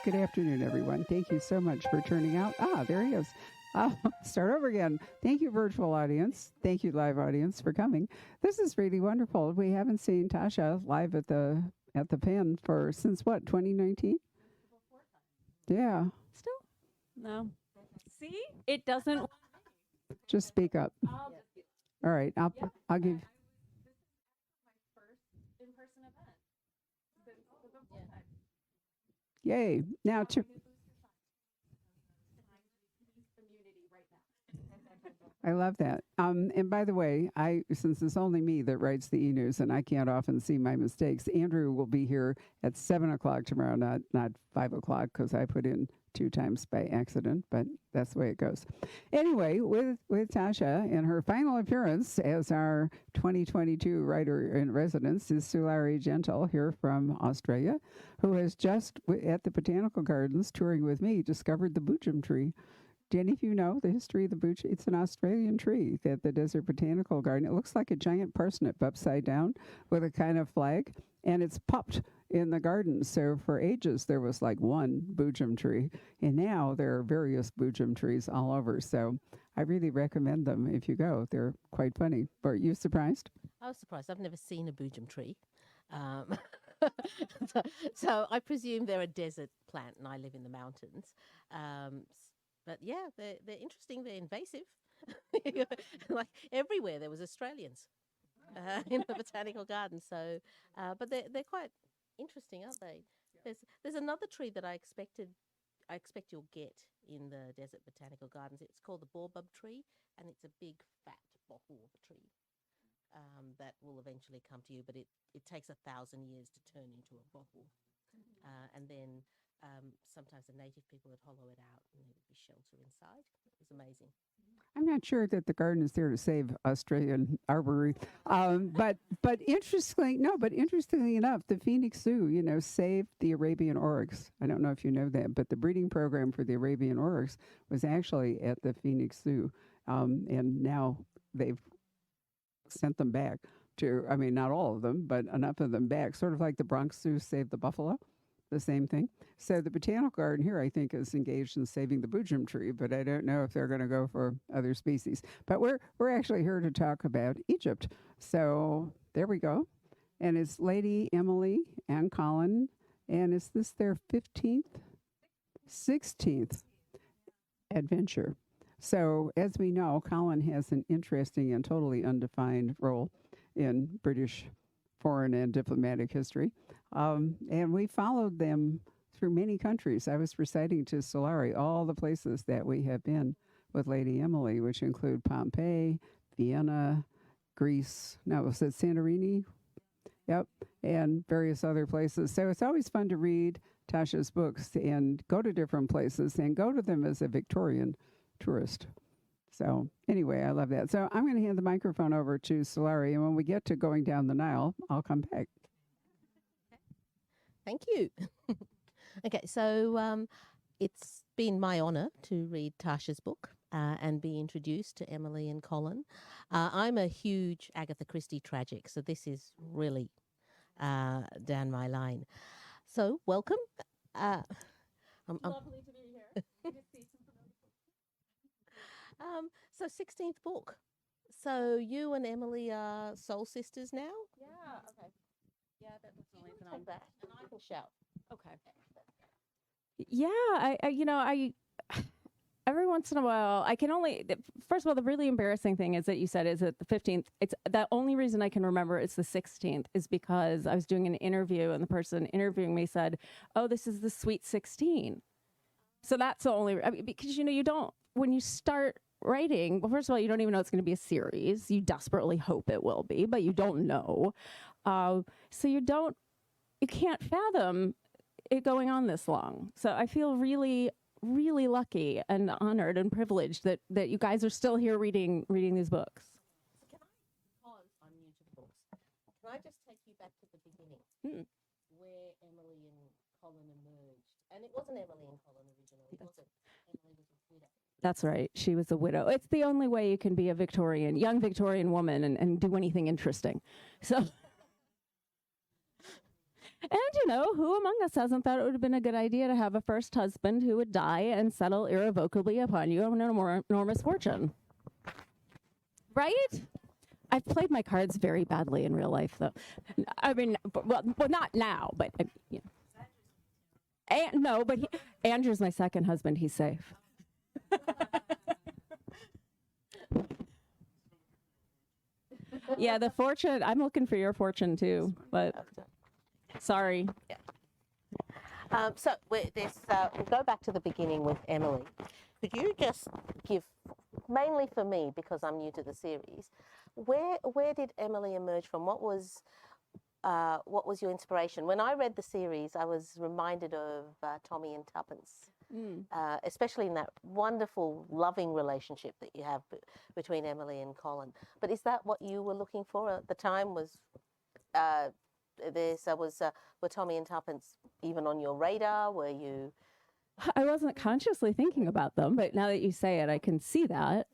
Good afternoon, everyone. Thank you so much for turning out. There he is. Start over again. Thank you, virtual audience. Thank you, live audience, for coming. This is really wonderful. We haven't seen Tasha live at the pen for since what, 2019? Yeah. Still? No. See? It doesn't. Just speak up. All right. I'll give. Yay. Now to. I love that. And by the way, since it's only me that writes the e-news and I can't often see my mistakes, Andrew will be here at 7 o'clock tomorrow, not 5 o'clock, because I put in 2 times by accident, but that's the way it goes. Anyway, with Tasha and her final appearance as our 2022 writer in residence is Sulari Gentill here from Australia, who has just at the Botanical Gardens touring with me discovered the boojum tree. Do any of you know the history of the boojum? It's an Australian tree at the Desert Botanical Garden. It looks like a giant parsnip upside down with a kind of flag, and it's popped in the garden. So for ages, there was like one boojum tree, and now there are various boojum trees all over. So I really recommend them if you go. They're quite funny. Are you surprised? I was surprised. I've never seen a boojum tree. So I presume they're a desert plant, and I live in the mountains. But yeah, they're interesting. They're invasive. Like everywhere, there was Australians in the botanical garden. So, but they're quite interesting, aren't they? There's another tree that I expect you'll get in the Desert Botanical Gardens. It's called the baobab tree, and it's a big fat bottle of a tree that will eventually come to you. But it takes 1,000 years to turn into a bottle, and then. Sometimes the native people would hollow it out and there would be shelter inside. It was amazing. I'm not sure that the garden is there to save Australian arbory, but interestingly enough, the Phoenix Zoo, saved the Arabian oryx. I don't know if you know that, but the breeding program for the Arabian oryx was actually at the Phoenix Zoo, and now they've sent them back not all of them, but enough of them back, sort of like the Bronx Zoo saved the buffalo. The same thing. So the botanical garden here, I think, is engaged in saving the boojum tree, but I don't know if they're going to go for other species. But we're actually here to talk about Egypt. So there we go. And it's Lady Emily and Colin. And is this their 16th adventure? So as we know, Colin has an interesting and totally undefined role in British foreign and diplomatic history. And we followed them through many countries. I was reciting to Sulari all the places that we have been with Lady Emily, which include Pompeii, Vienna, Greece. No, was it Santorini? Yep. And various other places. So it's always fun to read Tasha's books and go to different places and go to them as a Victorian tourist. So anyway, I love that. So I'm going to hand the microphone over to Sulari, and when we get to going down the Nile, I'll come back. Thank you. Okay, so it's been my honour to read Tasha's book and be introduced to Emily and Colin. I'm a huge Agatha Christie tragic, so this is really down my line. So welcome. Lovely to be here. So 16th book. So you and Emily are soul sisters now? Yeah, okay. Yeah, that's the only thing Take that, and I can shout. Okay. Yeah, I every once in a while, I can only, first of all, the really embarrassing thing is that you said is that the 15th, it's the only reason I can remember it's the 16th is because I was doing an interview and the person interviewing me said, oh, this is the Sweet 16. So that's the only, because, you don't, when you start writing, well, first of all, you don't even know it's going to be a series. You desperately hope it will be, but you don't know. So you can't fathom it going on this long. So I feel really, really lucky and honored and privileged that you guys are still here reading these books. So because I'm new to the books, can I just take you back to the beginning where Emily and Colin emerged? And it wasn't Emily and Colin originally, was it? Emily was a widow. That's right. She was a widow. It's the only way you can be a young Victorian woman and do anything interesting. So And, who among us hasn't thought it would have been a good idea to have a first husband who would die and settle irrevocably upon you an enormous fortune? Right? I've played my cards very badly in real life, though. I mean, well not now, but, no, but Andrew's my second husband. He's safe. Yeah, the fortune, I'm looking for your fortune, too, but sorry. So we'll go back to the beginning with Emily. Could you just give, mainly for me, because I'm new to the series, where did Emily emerge from? What was your inspiration? When I read the series, I was reminded of Tommy and Tuppence, especially in that wonderful, loving relationship that you have between Emily and Colin. But is that what you were looking for at the time? Were Tommy and Tuppence even on your radar? Were you? I wasn't consciously thinking about them, but now that you say it, I can see that.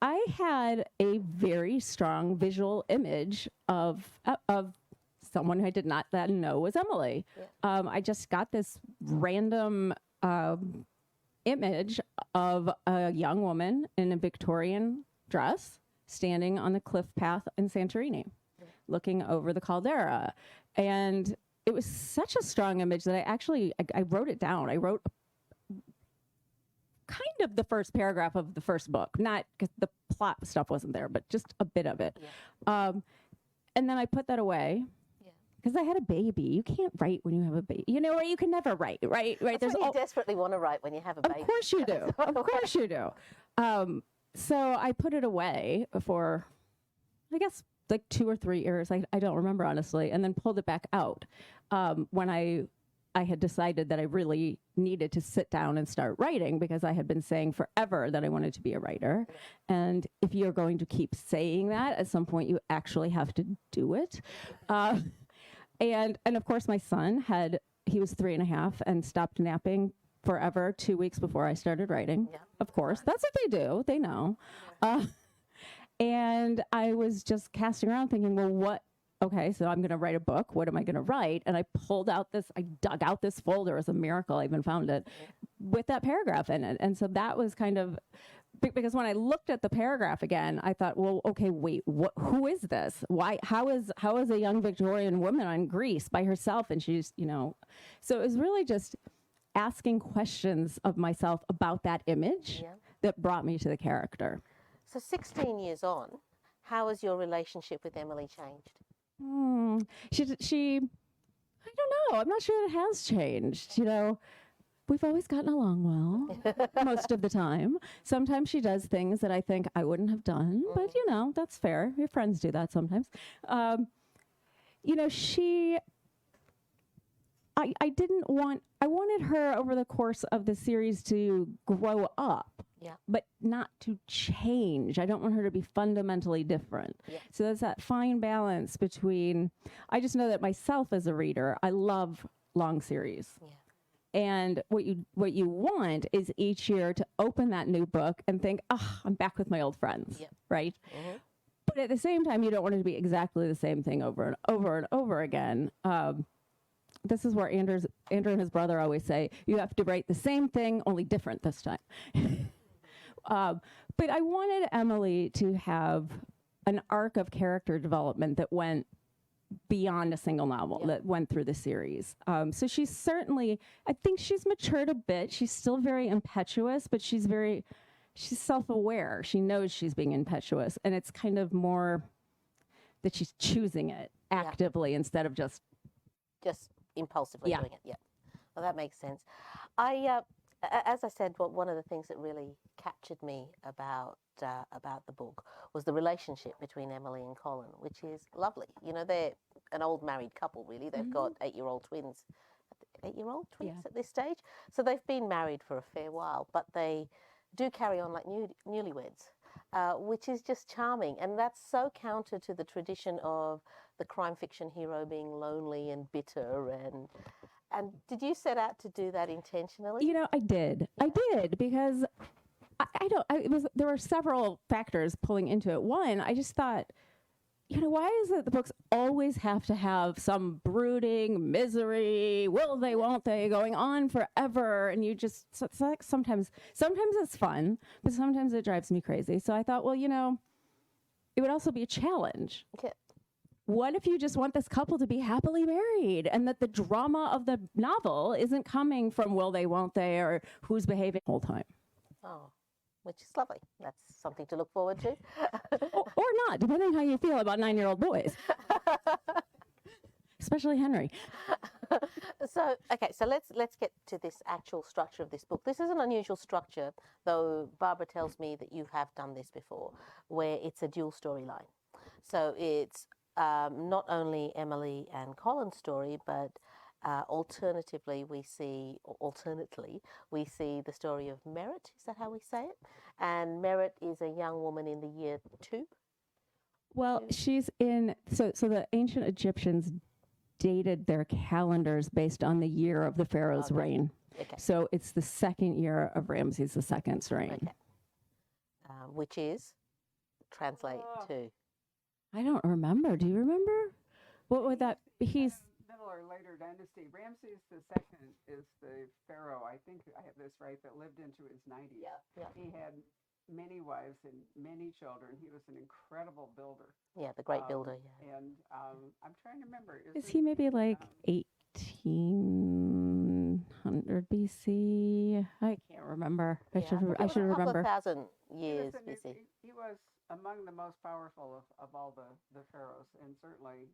I had a very strong visual image of someone who I did not then know was Emily. Yeah. I just got this random image of a young woman in a Victorian dress standing on the cliff path in Santorini, looking over the caldera. And it was such a strong image that I wrote it down. I wrote kind of the first paragraph of the first book, not because the plot stuff wasn't there, but just a bit of it. Yeah. And then I put that away because I had a baby. You can't write when you have a baby. Or you can never write, right? That's what you desperately want to write when you have a baby. Of course you do. Of course you do. So I put it away for, I guess, like 2 or 3 years. I don't remember, honestly, and then pulled it back out when I had decided that I really needed to sit down and start writing, because I had been saying forever that I wanted to be a writer. And if you're going to keep saying that, at some point you actually have to do it. And of course my son he was 3.5 and stopped napping forever 2 weeks before I started writing. Yeah. Of course, that's what they do. They know. Yeah. And I was just casting around thinking, well, okay, so I'm going to write a book. What am I going to write? And I dug out this folder. It was a miracle. I even found it with that paragraph in it. And so that was kind of, because when I looked at the paragraph again, I thought, well, okay, wait, who is this? How is a young Victorian woman on Greece by herself? And she's, so it was really just asking questions of myself about that image that brought me to the character. So 16 years on, how has your relationship with Emily changed? She, I don't know. I'm not sure that it has changed. We've always gotten along well, most of the time. Sometimes she does things that I think I wouldn't have done, but that's fair. Your friends do that sometimes. I wanted her over the course of the series to grow up. Yeah. But not to change. I don't want her to be fundamentally different. Yeah. So there's that fine balance between, I just know that myself as a reader, I love long series. Yeah. And what you want is each year to open that new book and think, I'm back with my old friends, right? Mm-hmm. But at the same time, you don't want it to be exactly the same thing over and over and over again. This is where Andrew and his brother always say, you have to write the same thing, only different this time. But I wanted Emily to have an arc of character development that went beyond a single novel, that went through the series. So she's certainly, I think she's matured a bit. She's still very impetuous, but she's self-aware. She knows she's being impetuous, and it's kind of more that she's choosing it actively instead of just impulsively doing it. Yeah, well, that makes sense. As I said, one of the things that really captured me about the book was the relationship between Emily and Colin, which is lovely. They're an old married couple, really. They've got 8-year-old twins. 8-year-old twins at this stage. So they've been married for a fair while, but they do carry on like newlyweds, which is just charming. And that's so counter to the tradition of the crime fiction hero being lonely and bitter and did you set out to do that intentionally? I did. Yeah. I did, because there were several factors pulling into it. One, I just thought, why is it the books always have to have some brooding misery, will they, won't they, going on forever? And you just, so it's like sometimes it's fun, but sometimes it drives me crazy. So I thought, well, it would also be a challenge. Okay. What if you just want this couple to be happily married and that the drama of the novel isn't coming from will they, won't they, or who's behaving the whole time? Oh, which is lovely. That's something to look forward to. or not, depending how you feel about 9-year-old boys. Especially Henry. So let's get to this actual structure of this book. This is an unusual structure, though Barbara tells me that you have done this before, where it's a dual storyline. So it's not only Emily and Colin's story, but alternately we see the story of Merit. Is that how we say it? And Merit is a young woman in the year 2. Well, she's in, so the ancient Egyptians dated their calendars based on the year of the pharaoh's reign. Okay. So it's the second year of Ramses II's reign. Okay. Which is, translate to. I don't remember. Do you remember? What would that be? He's Middle or later dynasty. Ramses II is the pharaoh, I think I have this right, that lived into his 90s. Yeah. He had many wives and many children. He was an incredible builder. Yeah, the great builder. Yeah. And I'm trying to remember. is he maybe like 1800 BC? I can't remember. I should a couple remember. of thousand years BC. He was among the most powerful of all the pharaohs, and certainly.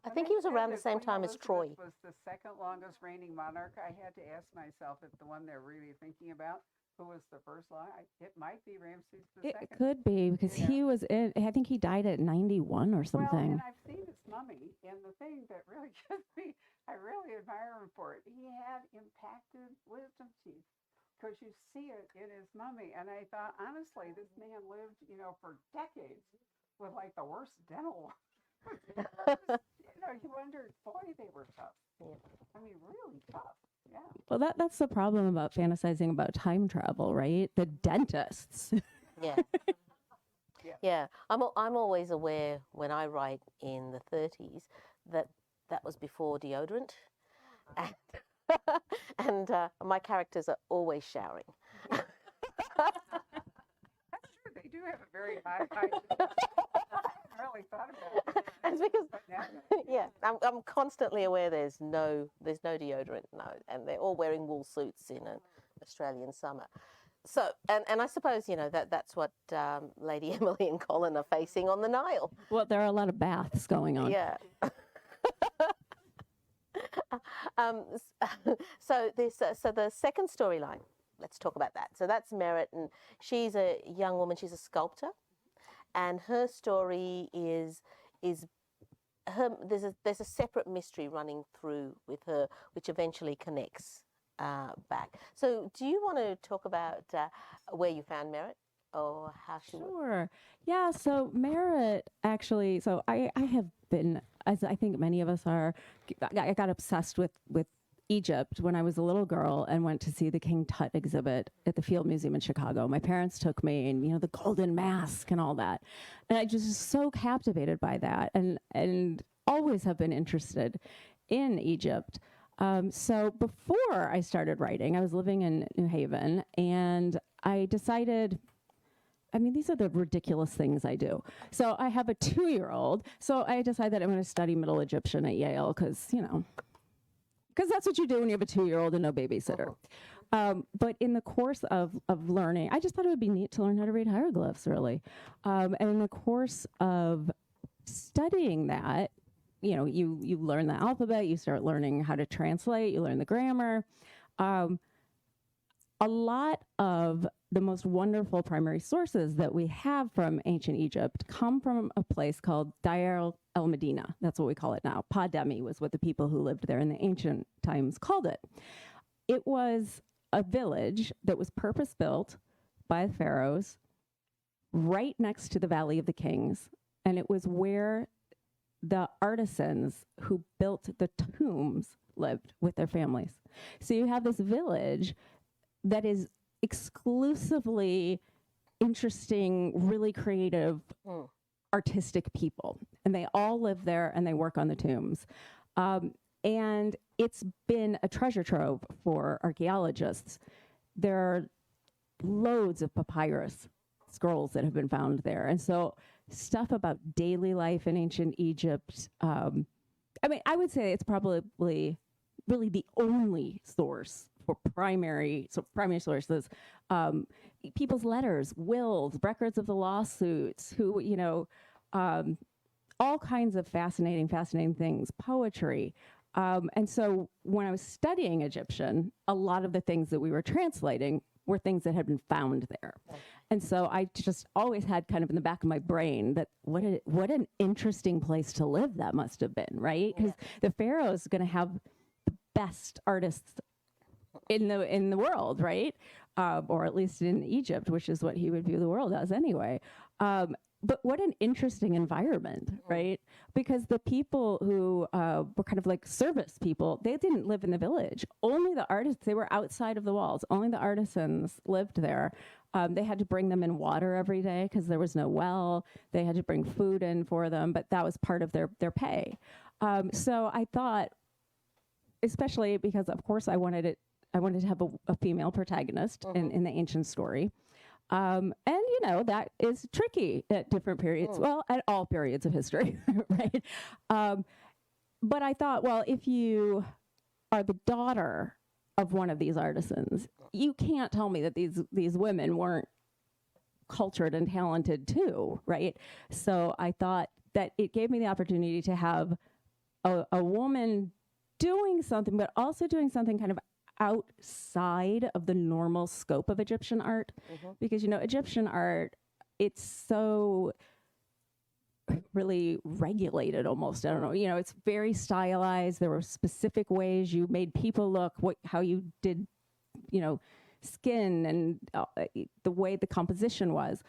I think he was around the same time as Troy. Was the second longest reigning monarch. I had to ask myself if the one they're really thinking about, who was the first long. It might be Ramses II. It could be because he was in. I think he died at 91 or something. Well, and I've seen his mummy, and the thing that really gets me, I really admire him for it. He had impacted wisdom teeth. Because you see it in his mummy. And I thought, honestly, this man lived, for decades with like the worst dental. You wondered, boy, they were tough. Yeah. I mean, really tough. Yeah. Well, that's the problem about fantasizing about time travel, right? The dentists. Yeah. Yeah. I'm always aware when I write in the 30s that was before deodorant. And my characters are always showering. That's true. They do have a very high hygiene. I haven't really thought about it. It's because, yeah, I'm constantly aware there's no deodorant, and they're all wearing wool suits in an Australian summer. So, and I suppose, that's what Lady Emily and Colin are facing on the Nile. Well, there are a lot of baths going on. Yeah. So the second storyline, let's talk about that. So that's Merit, and she's a young woman. She's a sculptor, and her story is her. There's a separate mystery running through with her, which eventually connects back. So do you want to talk about where you found Merit, or how she? Sure. Yeah. So Merit actually. So I have been, as I think many of us are, I got obsessed with Egypt when I was a little girl and went to see the King Tut exhibit at the Field Museum in Chicago. My parents took me, and the golden mask and all that, and I just was so captivated by that, and always have been interested in Egypt. So before I started writing, I was living in New Haven, and I decided. I mean, these are the ridiculous things I do. So I have a 2-year-old. So I decided that I'm going to study Middle Egyptian at Yale because that's what you do when you have a 2-year-old and no babysitter. But in the course of learning, I just thought it would be neat to learn how to read hieroglyphs, really. And in the course of studying that, you learn the alphabet, you start learning how to translate, you learn the grammar. A lot of the most wonderful primary sources that we have from ancient Egypt come from a place called Deir el-Medina. That's what we call it now. Pademi was what the people who lived there in the ancient times called it. It was a village that was purpose-built by the pharaohs right next to the Valley of the Kings, and it was where the artisans who built the tombs lived with their families. So you have this village that is exclusively interesting, really creative artistic people, and they all live there and they work on the tombs. And it's been a treasure trove for archaeologists. There are loads of papyrus scrolls that have been found there. And so stuff about daily life in ancient Egypt, I mean, I would say it's probably really the only source for primary sources, people's letters, wills, records of the lawsuits, who, all kinds of fascinating things, poetry. And so when I was studying Egyptian, a lot of the things that we were translating were things that had been found there. Okay. And so I just always had kind of in the back of my brain that what an interesting place to live that must have been, right? Because the pharaoh is going to have the best artists in the world, right? Or at least in Egypt, which is what he would view the world as anyway. But what an interesting environment, right? Because the people who were kind of like service people, they didn't live in the village. Only the artists, they were outside of the walls. Only the artisans lived there. They had to bring them in water every day because there was no well. They had to bring food in for them, but that was part of their pay. So I thought, especially because, of course, I wanted to have a female protagonist in the ancient story. And, that is tricky at different periods. Well, at all periods of history, right? But I thought, well, if you are the daughter of one of these artisans, you can't tell me that these women weren't cultured and talented too, right? So I thought that it gave me the opportunity to have a woman doing something, but also doing something kind of outside of the normal scope of Egyptian art, because Egyptian art, it's so really regulated almost. I don't know, it's very stylized. There were specific ways you made people look, how you did, skin and the way the composition was.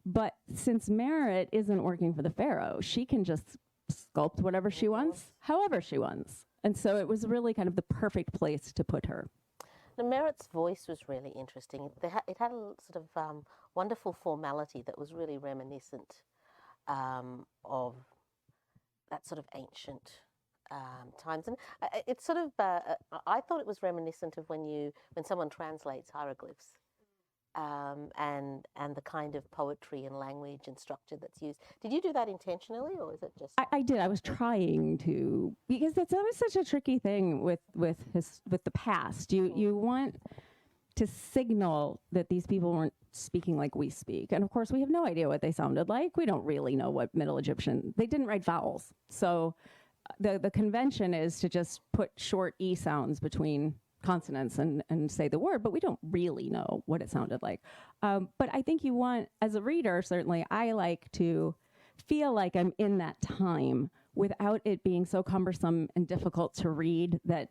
But since Merit isn't working for the pharaoh, she can just sculpt whatever she wants, however she wants. And so it was really kind of the perfect place to put her. The Merit's voice was really interesting. It had a sort of wonderful formality that was really reminiscent of that sort of ancient times. And it's sort of, I thought it was reminiscent of when someone translates hieroglyphs. And the kind of poetry and language and structure that's used. Did you do that intentionally, or is it just? I did. I was trying to, because that's always such a tricky thing with the past. You want to signal that these people weren't speaking like we speak, and of course we have no idea what they sounded like. We don't really know what Middle Egyptian. They didn't write vowels, so the convention is to just put short e sounds between consonants and say the word, but we don't really know what it sounded like. But I think you want, as a reader, certainly, I like to feel like I'm in that time without it being so cumbersome and difficult to read that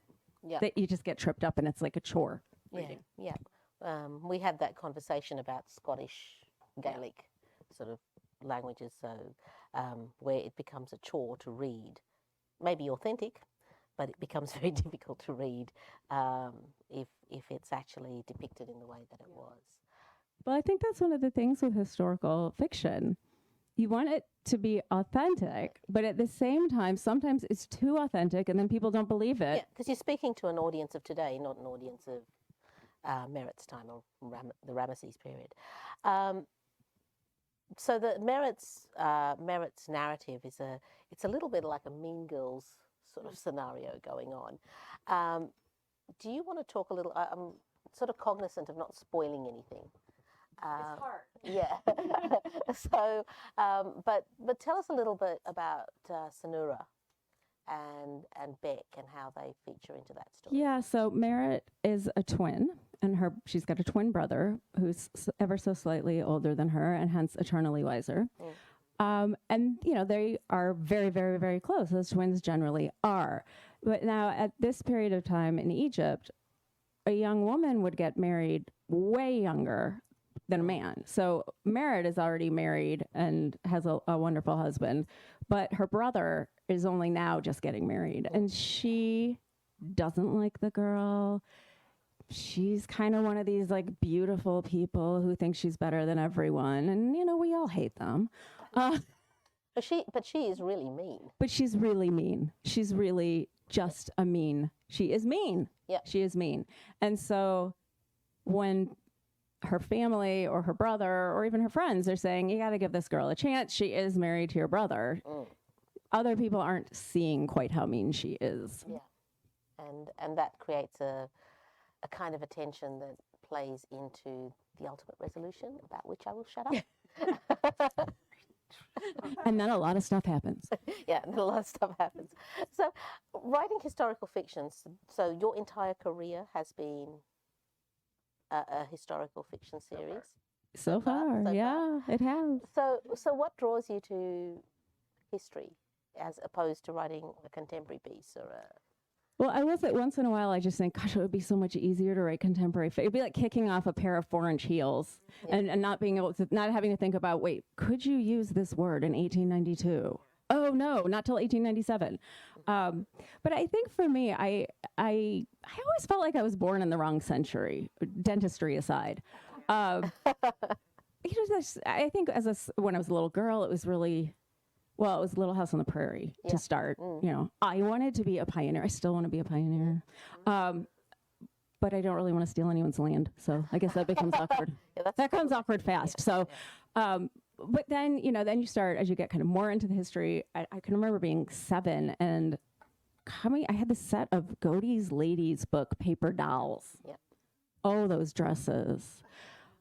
you just get tripped up and it's like a chore reading. Yeah. We had that conversation about Scottish Gaelic sort of languages, so where it becomes a chore to read, maybe authentic, but it becomes very difficult to read if it's actually depicted in the way that it was. Well, I think that's one of the things with historical fiction. You want it to be authentic, but at the same time, sometimes it's too authentic and then people don't believe it. Yeah, because you're speaking to an audience of today, not an audience of Merit's time or the Ramesses period. So the Merit's narrative is it's a little bit like a Mean Girls sort of scenario going on. Do you want to talk a little? I'm sort of cognizant of not spoiling anything. It's hard. Yeah. So, but tell us a little bit about Sanura and Beck and how they feature into that story. Yeah. So Merit is a twin, and she's got a twin brother who's ever so slightly older than her, and hence eternally wiser. And, they are very, very, very close, as twins generally are. But now, at this period of time in Egypt, a young woman would get married way younger than a man. So Merit is already married and has a wonderful husband, but her brother is only now just getting married. And she doesn't like the girl. She's kind of one of these, beautiful people who think she's better than everyone. And, we all hate them. But she is really mean. But she's really mean. She's really just a mean. She is mean. Yeah. She is mean. And so when her family or her brother or even her friends are saying, you got to give this girl a chance, she is married to your brother, other people aren't seeing quite how mean she is. Yeah. And that creates a kind of a tension that plays into the ultimate resolution, about which I will shut up. And then a lot of stuff happens. Yeah, and a lot of stuff happens. So, writing historical fictions, so your entire career has been a historical fiction series? So far, yeah, it has. So what draws you to history as opposed to writing a contemporary piece or a... Well, I will say once in a while, I just think, gosh, it would be so much easier to write contemporary fiction. It'd be like kicking off a pair of 4-inch heels and not being able to, not having to think about, wait, could you use this word in 1892? Oh, no, not till 1897. But I think for me, I always felt like I was born in the wrong century, dentistry aside. I think when I was a little girl, it was really... Well, it was Little House on the Prairie to start. You know, I wanted to be a pioneer. I still want to be a pioneer. But I don't really want to steal anyone's land. So I guess that becomes awkward. That comes awkward fast. So, but then, then you start, as you get kind of more into the history, I can remember being 7 and I had this set of Godey's Ladies book, paper dolls. Yep. Oh, those dresses.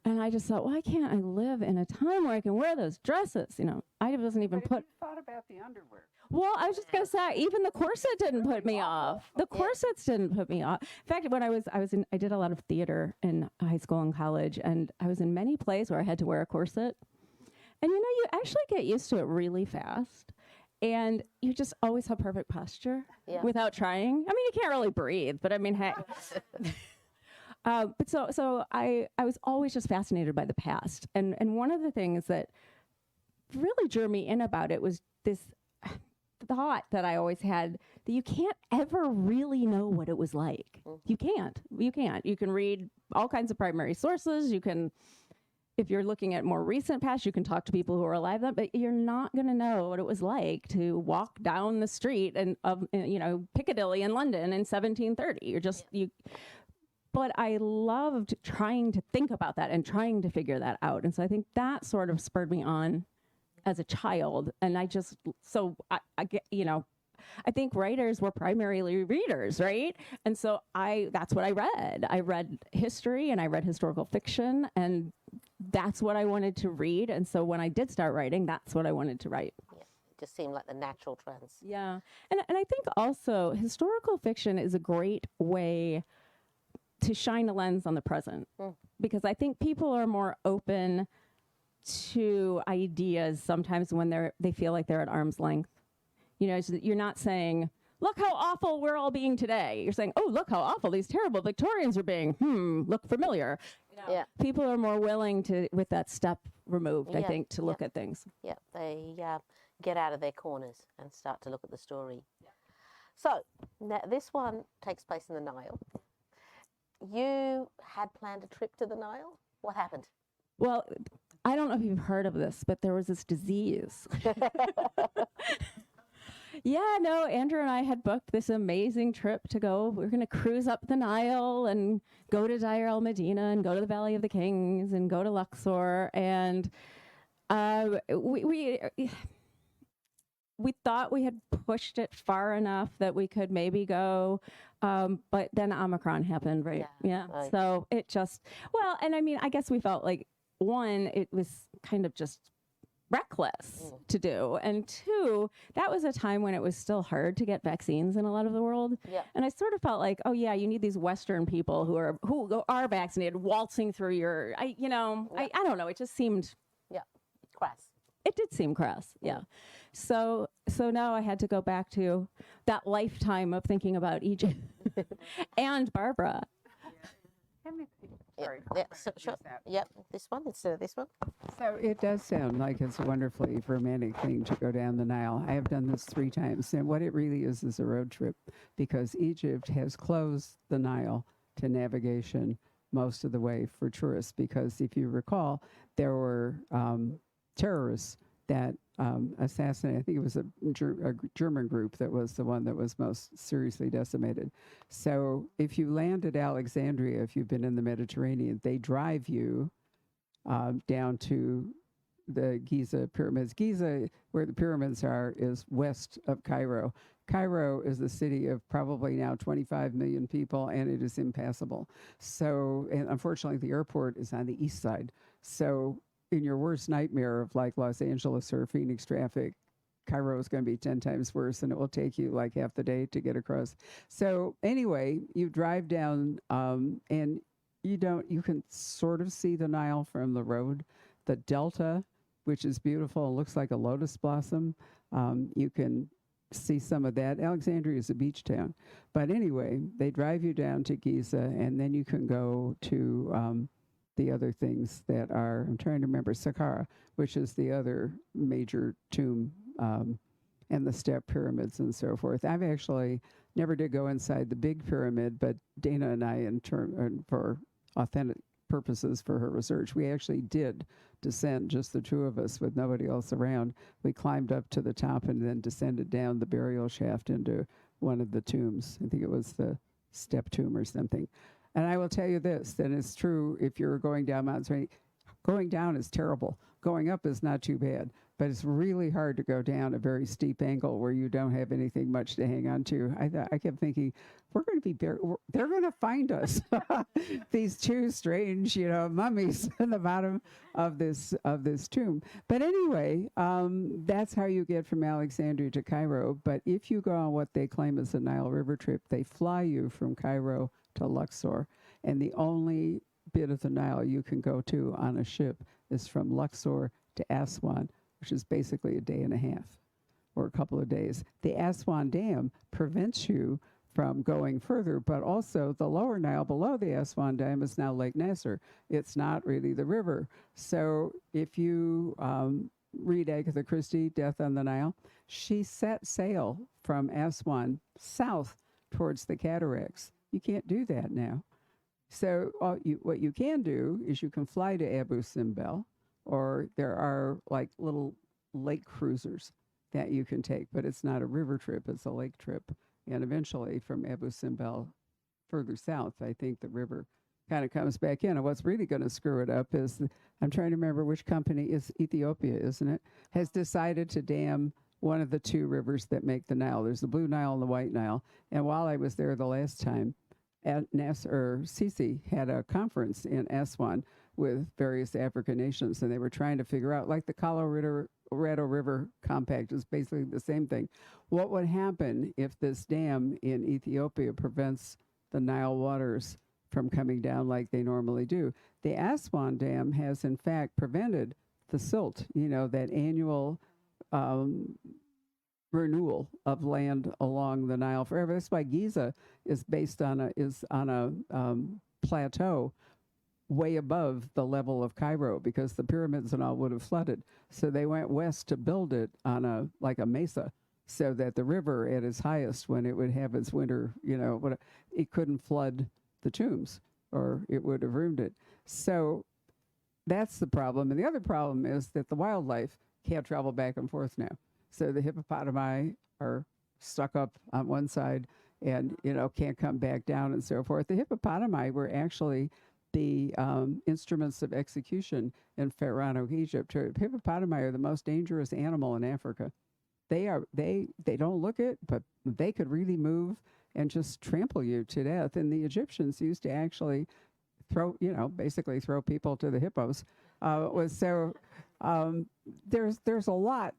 And I just thought, why can't I live in a time where I can wear those dresses? I wasn't even But if you thought about the underwear. Well, I was just going to say, even the corset didn't put me off. The corsets didn't put me off. In fact, when I did a lot of theater in high school and college, and I was in many plays where I had to wear a corset. And you actually get used to it really fast. And you just always have perfect posture without trying. I mean, you can't really breathe, but I mean, hey. But so I was always just fascinated by the past. And one of the things that really drew me in about it was this thought that I always had that you can't ever really know what it was like. You can't. You can read all kinds of primary sources. You can, if you're looking at more recent past, you can talk to people who are alive then, but you're not going to know what it was like to walk down the street of Piccadilly in London in 1730. You're just But I loved trying to think about that and trying to figure that out. And so I think that sort of spurred me on as a child. And I get, I think writers were primarily readers, right? And so that's what I read. I read history and I read historical fiction, and that's what I wanted to read. And so when I did start writing, that's what I wanted to write. Yeah, it just seemed like the natural trends. Yeah. And I think also historical fiction is a great way to shine a lens on the present, because I think people are more open to ideas sometimes when they feel like they're at arm's length. You're not saying, look how awful we're all being today. You're saying, oh, look how awful these terrible Victorians are being. Look familiar. Yeah. People are more willing to, with that step removed, I think, to look at things. Yeah, they get out of their corners and start to look at the story. Yeah. So now this one takes place in the Nile. You had planned a trip to the Nile. What happened? Well, I don't know if you've heard of this, but there was this disease. Yeah, no, Andrew and I had booked this amazing trip to go. We're going to cruise up the Nile and go to Deir el-Medina and go to the Valley of the Kings and go to Luxor. And we thought we had pushed it far enough that we could maybe go. But then Omicron happened, right? Yeah. Right. So it just, and I mean, I guess we felt like, one, it was kind of just reckless to do. And 2, that was a time when it was still hard to get vaccines in a lot of the world. Yeah. And I sort of felt like, oh yeah, you need these Western people who are vaccinated waltzing through your, I don't know. It just seemed crass. It did seem crass. Yeah. So now I had to go back to that lifetime of thinking about Egypt and Barbara. Sorry. Sure. Yep, this one instead of this one. So it does sound like it's a wonderfully romantic thing to go down the Nile. I have done this 3 times, and what it really is a road trip, because Egypt has closed the Nile to navigation most of the way for tourists, because if you recall, there were terrorists that assassinated. I think it was a German group that was the one that was most seriously decimated. So if you land at Alexandria, if you've been in the Mediterranean, they drive you down to the Giza pyramids. Giza, where the pyramids are, is west of Cairo. Cairo is a city of probably now 25 million people, and it is impassable. So, and unfortunately, the airport is on the east side. So, in your worst nightmare of like Los Angeles or Phoenix traffic, Cairo is going to be 10 times worse, and it will take you like half the day to get across. So, anyway, you drive down, and you can sort of see the Nile from the road. The delta, which is beautiful, it looks like a lotus blossom. You can see some of that. Alexandria is a beach town. But anyway, they drive you down to Giza, and then you can go to the other things that are, I'm trying to remember, Saqqara, which is the other major tomb, and the step pyramids and so forth. I've actually never did go inside the big pyramid, but Dana and I, for authentic purposes for her research, we actually did descend, just the two of us with nobody else around. We climbed up to the top and then descended down the burial shaft into one of the tombs. I think it was the step tomb or something. And I will tell you this, that it's true if you're going down Mount Sinai. Going down is terrible. Going up is not too bad, but it's really hard to go down a very steep angle where you don't have anything much to hang on to. I kept thinking, we're going to be buried. They're going to find us. These two strange, mummies in the bottom of this tomb. But anyway, that's how you get from Alexandria to Cairo. But if you go on what they claim is a Nile River trip, they fly you from Cairo to Luxor, and the only bit of the Nile you can go to on a ship is from Luxor to Aswan, which is basically a day and a half or a couple of days. The Aswan Dam prevents you from going further, but also the lower Nile below the Aswan Dam is now Lake Nasser. It's not really the river. So if you read Agatha Christie, Death on the Nile, she set sail from Aswan south towards the cataracts. You can't do that now. So what you can do is you can fly to Abu Simbel, or there are like little lake cruisers that you can take, but it's not a river trip, it's a lake trip. And eventually from Abu Simbel further south, I think the river kind of comes back in. And what's really going to screw it up is, I'm trying to remember which company, is Ethiopia, isn't it, has decided to dam one of the two rivers that make the Nile. There's the Blue Nile and the White Nile. And while I was there the last time, Sisi had a conference in Aswan with various African nations, and they were trying to figure out, like the Colorado River Compact is basically the same thing. What would happen if this dam in Ethiopia prevents the Nile waters from coming down like they normally do? The Aswan Dam has, in fact, prevented the silt, that annual renewal of land along the Nile forever. That's why Giza is based on a plateau way above the level of Cairo, because the pyramids and all would have flooded. So they went west to build it on a mesa, so that the river at its highest, when it would have its winter, it couldn't flood the tombs, or it would have ruined it. So that's the problem. And the other problem is that the wildlife can't travel back and forth now. So the hippopotami are stuck up on one side and, can't come back down and so forth. The hippopotami were actually the instruments of execution in Pharaonic Egypt. Hippopotami are the most dangerous animal in Africa. They don't look it, but they could really move and just trample you to death. And the Egyptians used to actually basically throw people to the hippos. There's a lot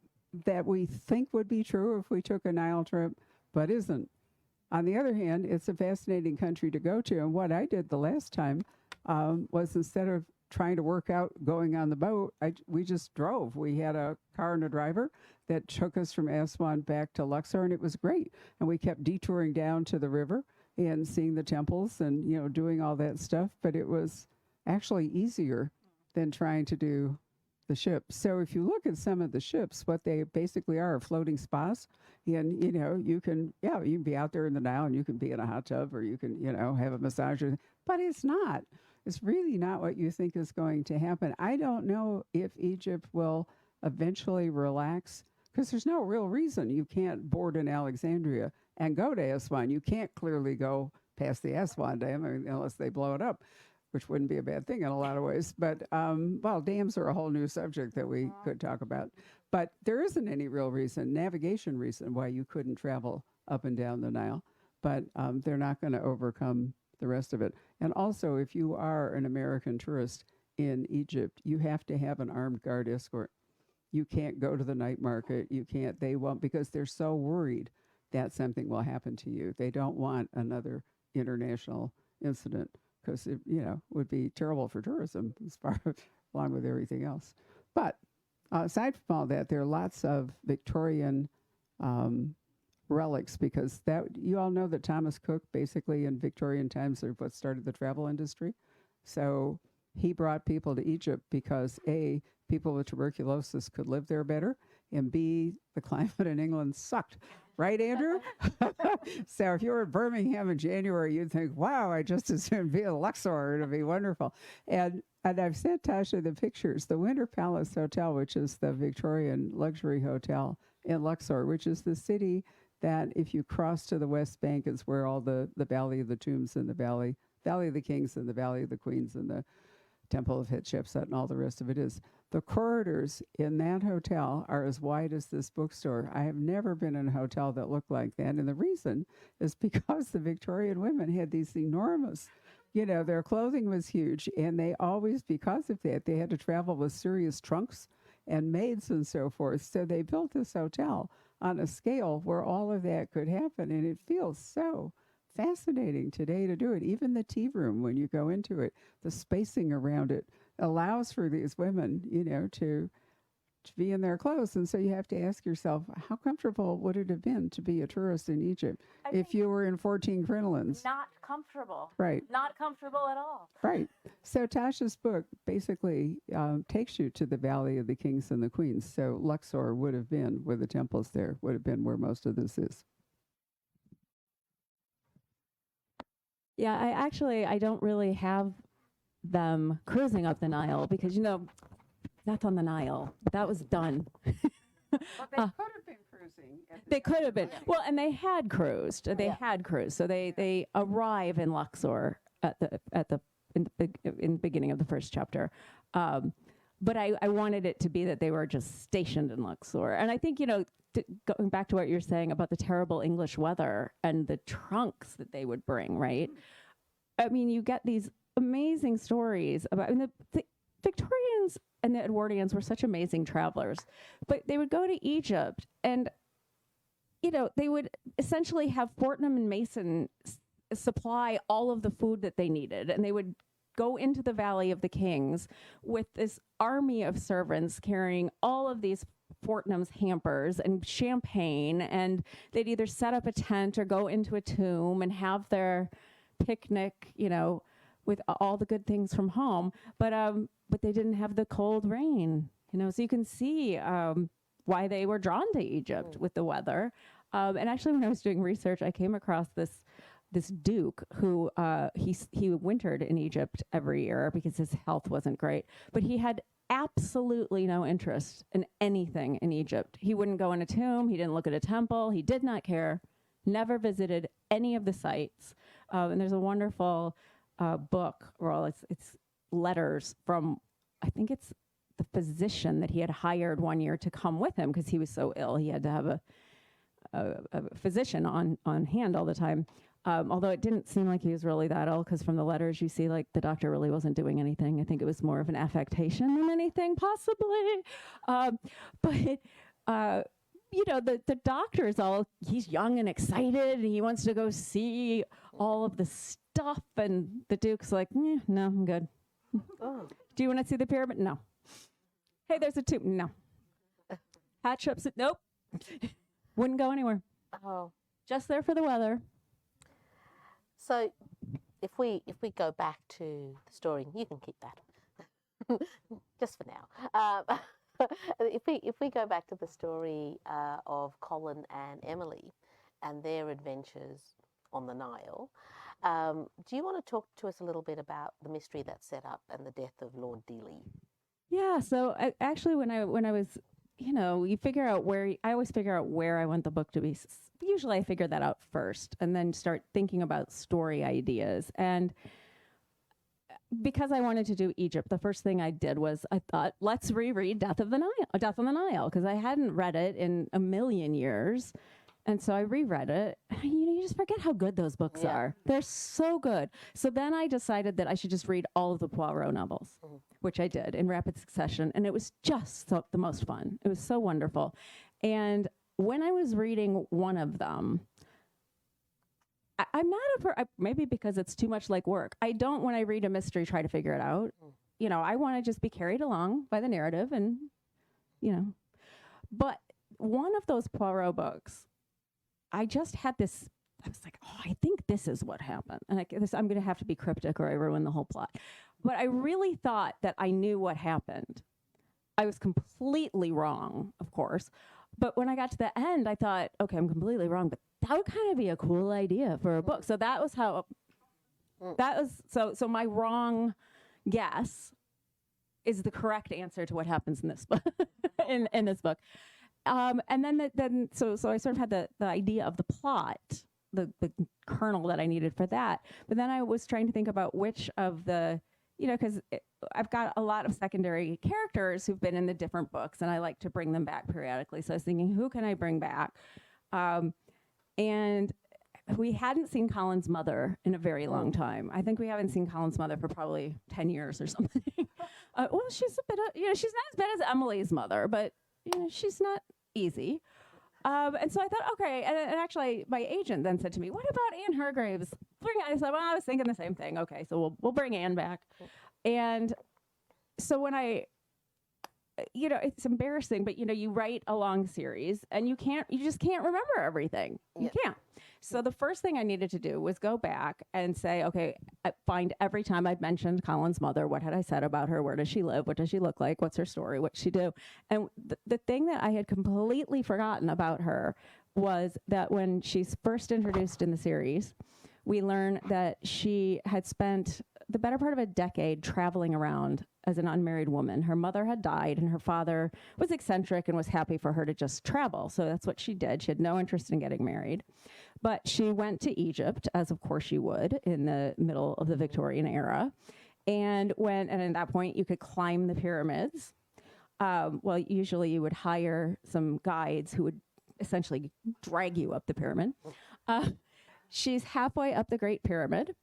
that we think would be true if we took a Nile trip, but isn't. On the other hand, it's a fascinating country to go to. And what I did the last time was, instead of trying to work out going on the boat, we just drove. We had a car and a driver that took us from Aswan back to Luxor, and it was great. And we kept detouring down to the river and seeing the temples and, doing all that stuff. But it was actually easier than trying to do the ship. So if you look at some of the ships, what they basically are floating spas. And, you can be out there in the Nile and you can be in a hot tub, or you can, have a massage. But it's not. It's really not what you think is going to happen. I don't know if Egypt will eventually relax, because there's no real reason you can't board in Alexandria and go to Aswan. You can't clearly go past the Aswan Dam, I mean, unless they blow it up, which wouldn't be a bad thing in a lot of ways. But, well, dams are a whole new subject that we could talk about. But there isn't any real reason, navigation reason, why you couldn't travel up and down the Nile. But they're not going to overcome the rest of it. And also, if you are an American tourist in Egypt, you have to have an armed guard escort. You can't go to the night market. You can't, they won't, because they're so worried that something will happen to you. They don't want another international incident, because it, would be terrible for tourism as far along with everything else. But aside from all that, there are lots of Victorian relics, because that, you all know that Thomas Cook basically in Victorian times are what started the travel industry. So he brought people to Egypt because A, people with tuberculosis could live there better, and B, the climate in England sucked. Right, Andrew? So if you were in Birmingham in January, you'd think, wow, I just as soon be in Luxor. It'd be wonderful. And I've sent Tasha the pictures. The Winter Palace Hotel, which is the Victorian luxury hotel in Luxor, which is the city that if you cross to the West Bank is where all the Valley of the Tombs and the Valley of the Kings and the Valley of the Queens and the Temple of Hatshepsut and all the rest of it is. The corridors in that hotel are as wide as this bookstore. I have never been in a hotel that looked like that. And the reason is because the Victorian women had these enormous, their clothing was huge. And they always, because of that, they had to travel with serious trunks and maids and so forth. So they built this hotel on a scale where all of that could happen. And it feels so fascinating today to do it. Even the tea room, when you go into it, the spacing around it allows for these women, to be in their clothes. And so you have to ask yourself, how comfortable would it have been to be a tourist in Egypt if you were in 14 crinolines? Not comfortable. Right. Not comfortable at all. Right. So Tasha's book basically takes you to the Valley of the Kings and the Queens. So Luxor would have been where the temples there, would have been where most of this is. Yeah, I don't really have them cruising up the Nile because, that's on the Nile. That was done. Well, they could have been cruising. They could have been. Well, and they had cruised. They had cruised. So they arrive in Luxor in the beginning of the first chapter. But I wanted it to be that they were just stationed in Luxor. And I think, going back to what you're saying about the terrible English weather and the trunks that they would bring, right? I mean, you get these amazing stories about, the Victorians and the Edwardians were such amazing travelers, but they would go to Egypt and, they would essentially have Fortnum and Mason supply all of the food that they needed. And they would go into the Valley of the Kings with this army of servants carrying all of these Fortnum's hampers and champagne, and they'd either set up a tent or go into a tomb and have their picnic, with all the good things from home. But they didn't have the cold rain, so you can see why they were drawn to Egypt with the weather. And actually, when I was doing research, I came across this duke who he wintered in Egypt every year because his health wasn't great, but he had absolutely no interest in anything in Egypt. He wouldn't go in a tomb. He didn't look at a temple. He did not care. Never visited any of the sites. And there's a wonderful book, well, it's letters from, I think it's the physician that he had hired one year to come with him because he was so ill. He had to have a physician on hand all the time. Although it didn't seem like he was really that ill, because from the letters you see, like, the doctor really wasn't doing anything. I think it was more of an affectation than anything, possibly. But the doctor is he's young and excited, and he wants to go see all of the stuff. And the Duke's like, no, I'm good. Oh. Do you want to see the pyramid? No. Hey, there's a tomb. No. Hatshepsut? Nope. Wouldn't go anywhere. Oh. Just there for the weather. So if we go back to the story, you can keep that just for now. If we go back to the story of Colin and Emily and their adventures on the Nile, do you want to talk to us a little bit about the mystery that's set up and the death of Lord Dealey? Yeah. So actually, when I was you know, you figure out I always figure out where I want the book to be. Usually I figure that out first and then start thinking about story ideas. And because I wanted to do Egypt, the first thing I did was I thought, let's reread Death on the Nile, because I hadn't read it in a million years. And so I reread it. You know, you just forget how good those books are. They're so good. So then I decided that I should just read all of the Poirot novels, which I did in rapid succession. And it was just the most fun. It was so wonderful. And when I was reading one of them, I'm not maybe because it's too much like work. I don't, when I read a mystery, try to figure it out. You know, I want to just be carried along by the narrative and, you know. But one of those Poirot books, I just had this, I was like, oh, I think this is what happened. And I'm going to have to be cryptic or I ruin the whole plot. But I really thought that I knew what happened. I was completely wrong, of course. But when I got to the end, I thought, okay, I'm completely wrong, but that would kind of be a cool idea for a book. So that was how, so my wrong guess is the correct answer to what happens in this book, in this book. And then so I sort of had the idea of the plot, the kernel that I needed for that. But then I was trying to think about which of the, you know, because I've got a lot of secondary characters who've been in the different books, and I like to bring them back periodically. So I was thinking, who can I bring back? And we hadn't seen Colin's mother in a very long time. I think we haven't seen Colin's mother for probably 10 years or something. Well, she's a bit of, you know, she's not as bad as Emily's mother, but you know, she's not easy. And so I thought, okay. And actually, my agent then said to me, "What about Anne Hargraves?" I said, "Well, I was thinking the same thing. Okay, so we'll bring Anne back." And so when you know, it's embarrassing, but you know, you write a long series and you just can't remember everything. You can't. So the first thing I needed to do was go back and say, okay, find every time I'd mentioned Colin's mother, what had I said about her? Where does she live? What does she look like? What's her story? What's she do? And the thing that I had completely forgotten about her was that when she's first introduced in the series, we learn that she had spent the better part of a decade traveling around as an unmarried woman. Her mother had died and her father was eccentric and was happy for her to just travel. So that's what she did. She had no interest in getting married. But she went to Egypt, as of course she would, in the middle of the Victorian era. And at that point you could climb the pyramids. Well, usually you would hire some guides who would essentially drag you up the pyramid. She's halfway up the Great Pyramid.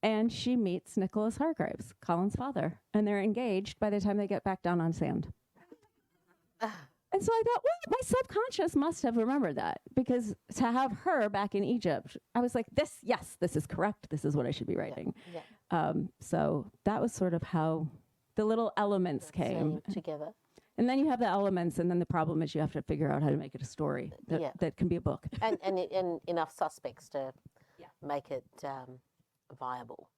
And she meets Nicholas Hargraves, Colin's father, and they're engaged by the time they get back down on sand. And so I thought, well, my subconscious must have remembered that, because to have her back in Egypt, I was like, this is correct. This is what I should be writing. So that was sort of how the little elements came together. And then you have the elements, and then the problem is you have to figure out how to make it a story that can be a book. and enough suspects to make it viable.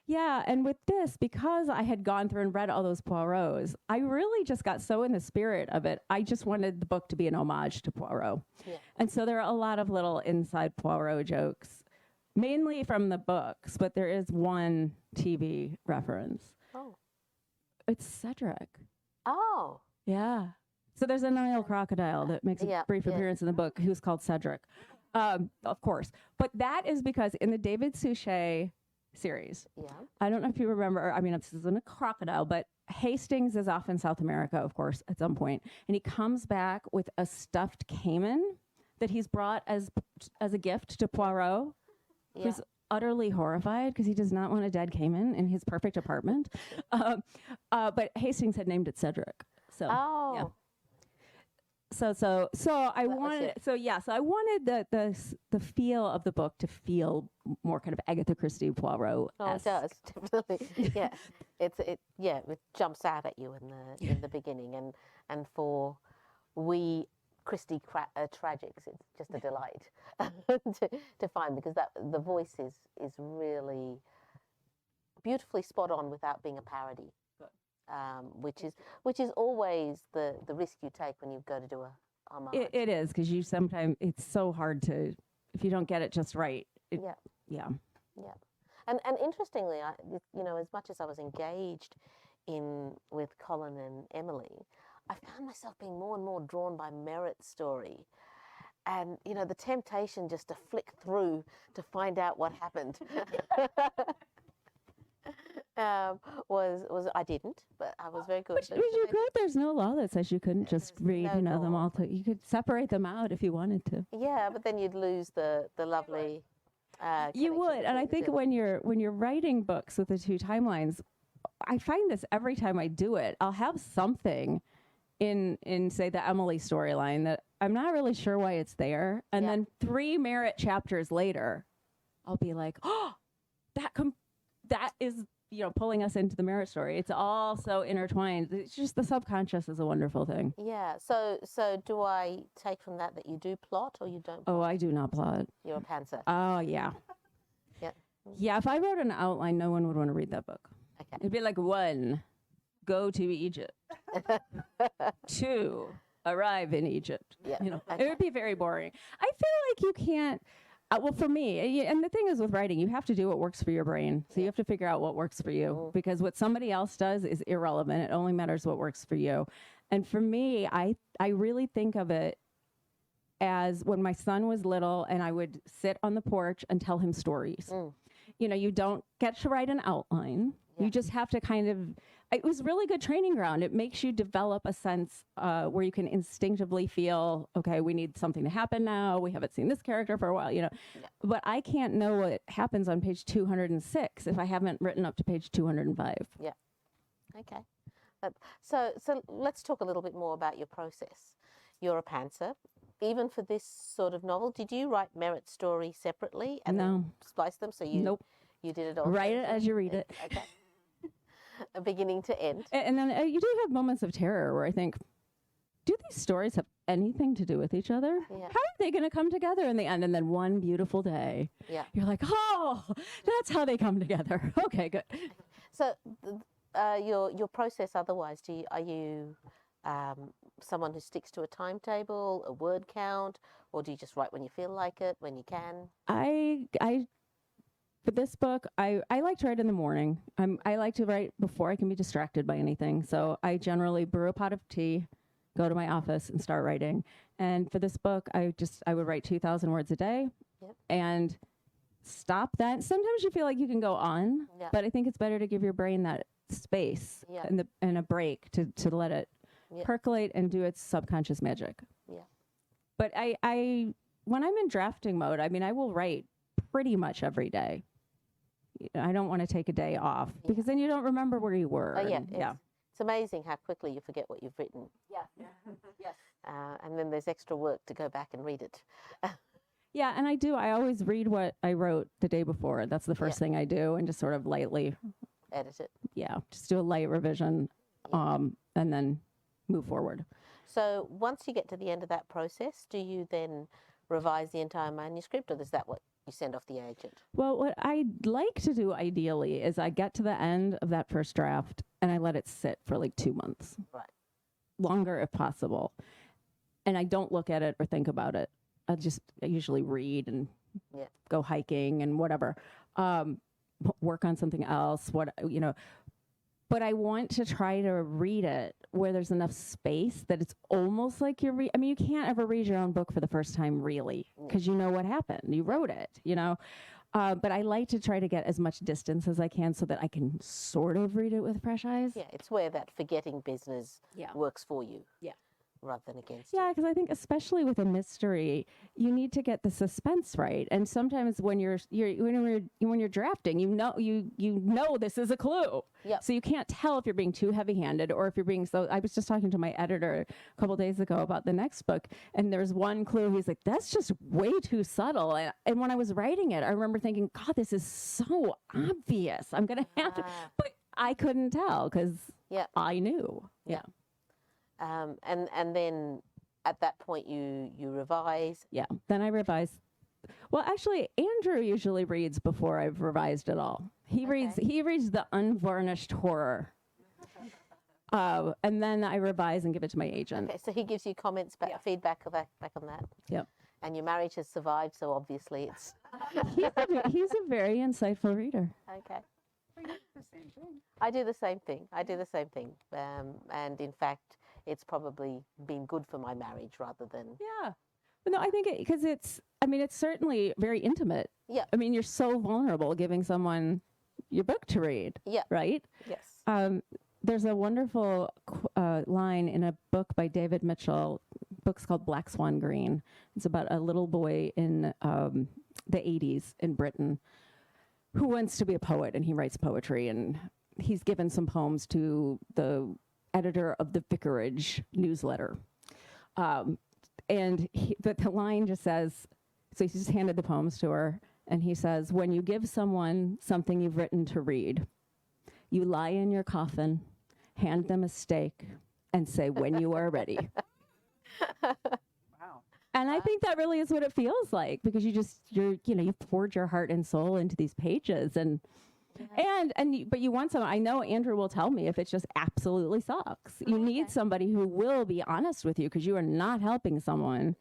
Yeah, and with this, because I had gone through and read all those Poirots, I really just got so in the spirit of it. I just wanted the book to be an homage to Poirot. And so there are a lot of little inside Poirot jokes, mainly from the books, but there is one TV reference. Oh. It's Cedric. Oh. Yeah. So there's a Nile crocodile that makes a brief appearance in the book who's called Cedric, of course. But that is because in the David Suchet series, I don't know if you remember, I mean, this isn't a crocodile, but Hastings is off in South America, of course, at some point, and he comes back with a stuffed caiman that he's brought as a gift to Poirot, who's utterly horrified because he does not want a dead caiman in his perfect apartment. But Hastings had named it Cedric. So, So I wanted, I wanted the feel of the book to feel more kind of Agatha Christie Poirot. Oh, it does, definitely. It jumps out at you in the beginning, and for we Christie tragics, it's just a delight to find, because the voice is really beautifully spot on without being a parody. Which is always the risk you take when you go to do a homage. It is, because you sometimes, it's so hard to, if you don't get it just right. And interestingly, as much as I was engaged with Colin and Emily, I found myself being more and more drawn by Merritt's story. And, you know, the temptation just to flick through to find out what happened was I didn't, but I was very good. Which you could. There's no law that says you couldn't just read, no you know, them law. all. You could separate them out if you wanted to. Yeah, but then you'd lose the lovely. You connection would, and I between the think two. when you're writing books with the two timelines, I find this every time I do it. I'll have something in say the Emily storyline that I'm not really sure why it's there, and Yeah. then 3 Merritt chapters later, I'll be like, oh, that is, you know, pulling us into the Merritt story. It's all so intertwined. It's just the subconscious is a wonderful thing. Yeah. So do I take from that you do plot or you don't? Oh, I do not plot. You're a pantser. Oh, yeah. Yeah. Yeah, if I wrote an outline, no one would want to read that book. Okay. It'd be like 1, go to Egypt. 2, arrive in Egypt. Yeah, You know, okay. it would be very boring. I feel like you can't. Well, for me, and the thing is with writing, you have to do what works for your brain. So you have to figure out what works for you, because what somebody else does is irrelevant. It only matters what works for you. And for me, I really think of it as when my son was little and I would sit on the porch and tell him stories. You know, you don't get to write an outline. Yeah. You just have to kind of, it was really good training ground. It makes you develop a sense where you can instinctively feel, okay, we need something to happen now. We haven't seen this character for a while, you know. Yeah. But I can't know what happens on page 206 if I haven't written up to page 205. Yeah. Okay. So let's talk a little bit more about your process. You're a pantser. Even for this sort of novel, did you write Merritt's story separately and then No. splice them? So you Nope. you did it all. Write it as you read it. Okay. A beginning to end. And then you do have moments of terror where I think, do these stories have anything to do with each other? Yeah. How are they going to come together in the end? And then one beautiful day, Yeah. you're like, oh, that's how they come together. Okay, good. So your process otherwise, are you someone who sticks to a timetable, a word count, or do you just write when you feel like it, when you can? I for this book, I like to write in the morning. I like to write before I can be distracted by anything. So I generally brew a pot of tea, go to my office and start writing. And for this book, I would write 2,000 words a day. Yep. And stop that. Sometimes you feel like you can go on, Yeah. but I think it's better to give your brain that space Yeah. and a break to let it Yeah. percolate and do its subconscious magic. Yeah. But I when I'm in drafting mode, I mean, I will write pretty much every day. I don't want to take a day off because then you don't remember where you were. Oh, yeah. and- yeah. It's amazing how quickly you forget what you've written. Yeah. Yes. And then there's extra work to go back and read it. Yeah, and I do. I always read what I wrote the day before. That's the first thing I do, and just sort of lightly, Edit it. just do a light revision, and then move forward. So once you get to the end of that process, do you then revise the entire manuscript, or is that what you send off the agent? Well, what I'd like to do ideally is I get to the end of that first draft and I let it sit for like 2 months. Right. Longer if possible. And I don't look at it or think about it. I usually read and Yeah. go hiking and whatever. Work on something else, But I want to try to read it where there's enough space that it's almost like you're I mean, you can't ever read your own book for the first time, really, because you know what happened. You wrote it, But I like to try to get as much distance as I can so that I can sort of read it with fresh eyes. Yeah, it's where that forgetting business Yeah. works for you. Yeah. Rather than against you. Yeah, because I think especially with a mystery, you need to get the suspense right. And sometimes when you're drafting, you know this is a clue. Yep. So you can't tell if you're being too heavy-handed or if you're being so. I was just talking to my editor a couple days ago about the next book, and there's one clue. He's like, "That's just way too subtle." And when I was writing it, I remember thinking, "God, this is so obvious. I'm gonna have to," but I couldn't tell because Yeah. I knew. Yeah. And then at that point you revise. Yeah, then I revise. Well, actually, Andrew usually reads before I've revised it all. He reads the unvarnished horror, and then I revise and give it to my agent. Okay, so he gives you comments back, feedback back on that. Yep. And your marriage has survived, so obviously it's He's a very insightful reader. okay. I do the same thing. And in fact, it's probably been good for my marriage rather than. Yeah. But no, I think because I mean, it's certainly very intimate. Yeah. I mean, you're so vulnerable giving someone your book to read. Yeah. Right? Yes. There's a wonderful line in a book by David Mitchell. Book's called Black Swan Green. It's about a little boy in the 80s in Britain who wants to be a poet, and he writes poetry, and he's given some poems to the editor of the Vicarage newsletter. But the line just says, so he's just handed the poems to her, and he says, when you give someone something you've written to read, you lie in your coffin, hand them a steak, and say, when you are ready. Wow. And I think that really is what it feels like, because you've poured your heart and soul into these pages, but you want someone. I know Andrew will tell me if it just absolutely sucks. You need somebody who will be honest with you, because you are not helping someone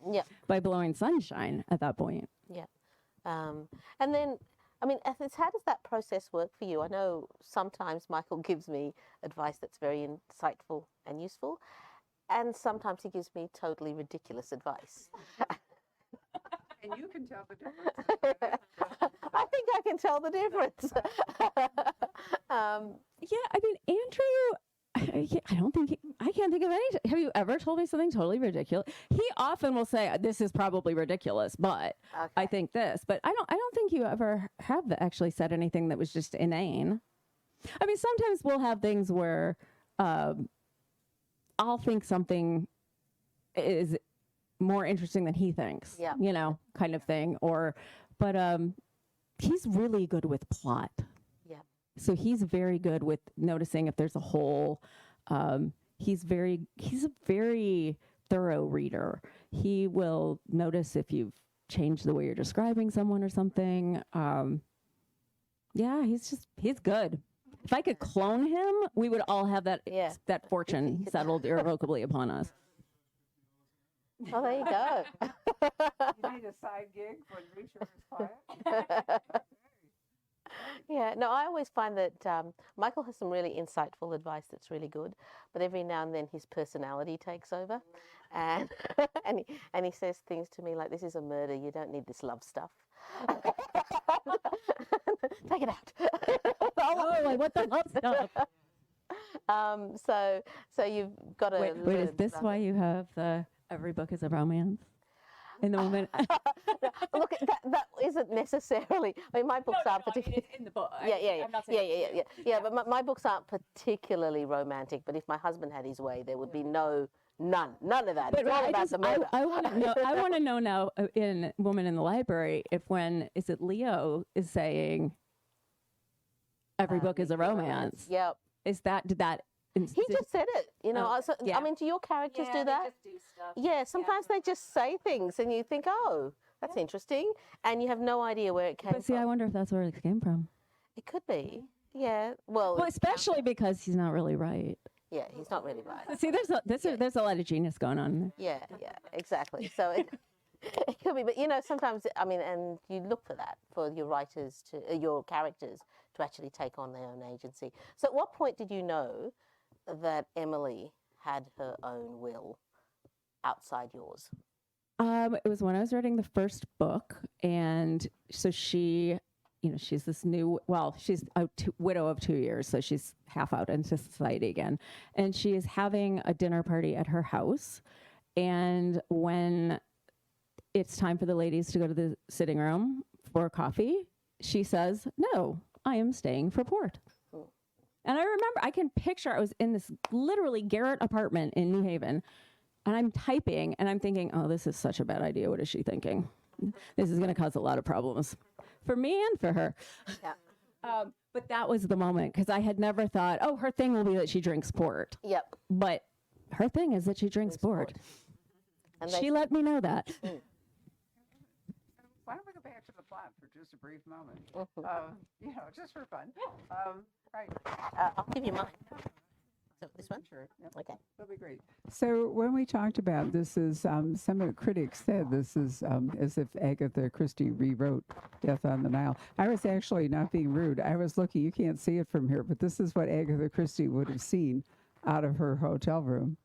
by blowing sunshine at that point. Yeah. And then, I mean, Ethis, how does that process work for you? I know sometimes Michael gives me advice that's very insightful and useful, and sometimes he gives me totally ridiculous advice. And you can tell the difference. I think I can tell the difference. Yeah, I mean, Andrew, I can't think of any. Have you ever told me something totally ridiculous? He often will say, this is probably ridiculous, but I think this. But I don't think you ever have actually said anything that was just inane. I mean, sometimes we'll have things where I'll think something is more interesting than he thinks, kind of thing. But he's really good with plot. Yeah. So he's very good with noticing if there's a hole. He's a very thorough reader. He will notice if you've changed the way you're describing someone or something. Yeah, he's good. If I could clone him, we would all have that fortune settled irrevocably upon us. Oh, there you go. You need a side gig when Richard is quiet. Yeah, no, I always find that Michael has some really insightful advice that's really good, but every now and then his personality takes over, and and he says things to me like, "This is a murder. You don't need this love stuff. Take it out." Oh, what the love stuff? So you've got to. Wait, is this why you have the every book is a romance? In the moment. Look, that isn't necessarily. I mean, my books aren't particularly. It's in the book. Yeah. But my books aren't particularly romantic. But if my husband had his way, there would be none of that. But It's all about the murder. I want to know. I want to know now in Woman in the Library if is it Leo is saying every book is a romance. Yep. Did that? He just said it, I mean, do your characters do that? They just do stuff. Yeah, sometimes they just say things and you think, oh, that's interesting. And you have no idea where it came But see, from. I wonder if that's where it came from. It could be. Yeah. Well, especially because he's not really right. Yeah, he's not really right. See, there's a lot of genius going on there. Yeah, exactly. So it could be. But, sometimes, I mean, and you look for that, for your writers your characters to actually take on their own agency. So at what point did you know that Emily had her own will outside yours? It was when I was writing the first book, and so she's this she's a widow of 2 years, so she's half out into society again, and she is having a dinner party at her house, and when it's time for the ladies to go to the sitting room for coffee, she says, "No, I am staying for port." And I remember, I can picture, I was in this literally garret apartment in New Haven, and I'm typing, and I'm thinking, oh, this is such a bad idea. What is she thinking? This is going to cause a lot of problems for me and for her. Yeah. But that was the moment, because I had never thought, oh, her thing will be that she drinks port. Yep. But her thing is that she drinks port. And she let me know that. Why don't we go back to the plot for just a brief moment? Just for fun. Right. I'll give you mine. So this one? Sure. Yep. Okay. That'll be great. So when we talked about this is, some of the critics said this is as if Agatha Christie rewrote Death on the Nile. I was actually not being rude. I was looking, you can't see it from here, but this is what Agatha Christie would have seen out of her hotel room.